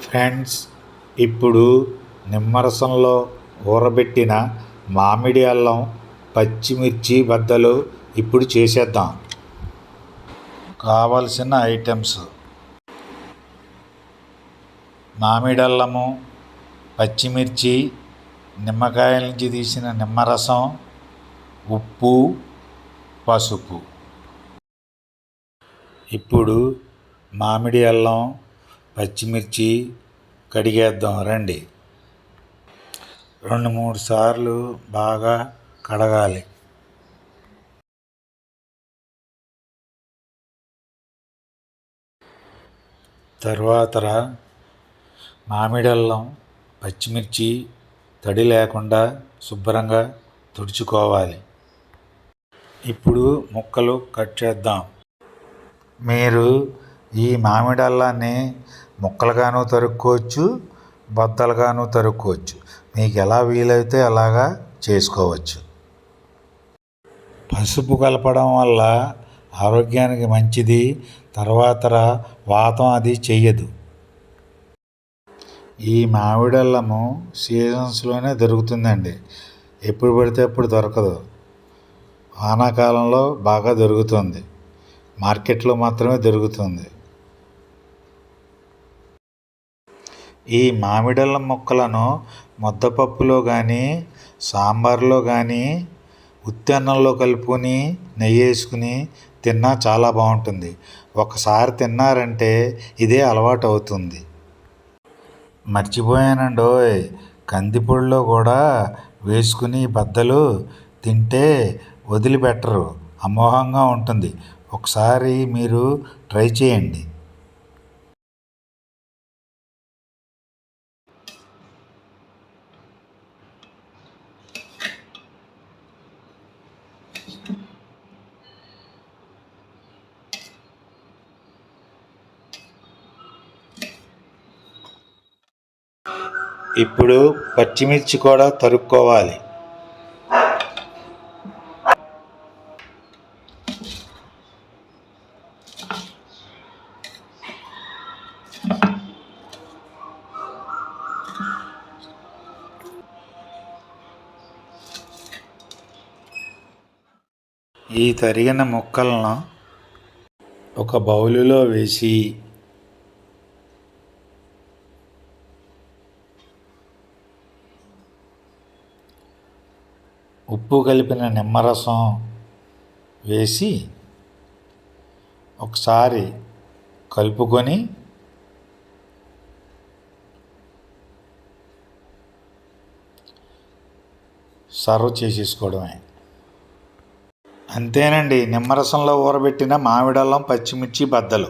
Friends, ఇప్పుడు నిమ్మరసంలో ఊరబెట్టిన మామిడి అల్లం పచ్చిమిర్చి బద్దలు ఇప్పుడు చేసేద్దాం. కావలసిన ఐటమ్స్: మామిడి అల్లము, పచ్చిమిర్చి, నిమ్మకాయల నుంచి తీసిన నిమ్మరసం, ఉప్పు, పసుపు. ఇప్పుడు మామిడి అల్లం పచ్చిమిర్చి కడిగేద్దాం రండి. 2-3 సార్లు బాగా కడగాలి. తర్వాత మామిడి అల్లం పచ్చిమిర్చి తడి లేకుండా శుభ్రంగా తుడుచుకోవాలి. ఇప్పుడు ముక్కలు కట్ చేద్దాం. మీరు ఈ మామిడి అల్లాన్ని ముక్కలుగాను తరుక్కోవచ్చు, బద్దలుగాను తరుక్కోవచ్చు. మీకు ఎలా వీలైతే అలాగా చేసుకోవచ్చు. పసుపు కలపడం వల్ల ఆరోగ్యానికి మంచిది. తర్వాత వాతం అది చెయ్యదు. ఈ మామిడి అల్లము సీజన్స్లోనే దొరుకుతుందండి. ఎప్పుడు పడితే అప్పుడు దొరకదు. వానాకాలంలో బాగా దొరుకుతుంది. మార్కెట్లో మాత్రమే దొరుకుతుంది. ఈ మామిడల్లం ముక్కలను ముద్దపప్పులో కానీ, సాంబార్లో కానీ, ఉత్తన్నంలో కలుపుకొని నెయ్యి వేసుకుని తిన్నా చాలా బాగుంటుంది. ఒకసారి తిన్నారంటే ఇదే అలవాటు అవుతుంది. మర్చిపోయానండోయ్, కందిపొడిలో కూడా వేసుకుని బద్దలు తింటే వదిలిపెట్టరు. అమోఘంగా ఉంటుంది. ఒకసారి మీరు ట్రై చేయండి. ఇప్పుడు పచ్చిమిర్చి కూడా తరుక్కోవాలి. ఈ తరిగిన ముక్కలను ఒక బౌలులో వేసి ఉప్పు కలిపిన నిమ్మరసం వేసి ఒకసారి కలుపుకొని సర్వ్ చేసేసుకోవడమే. అంతేనండి, నిమ్మరసంలో ఊరబెట్టిన మామిడి అల్లం పచ్చిమిర్చి బద్దలు.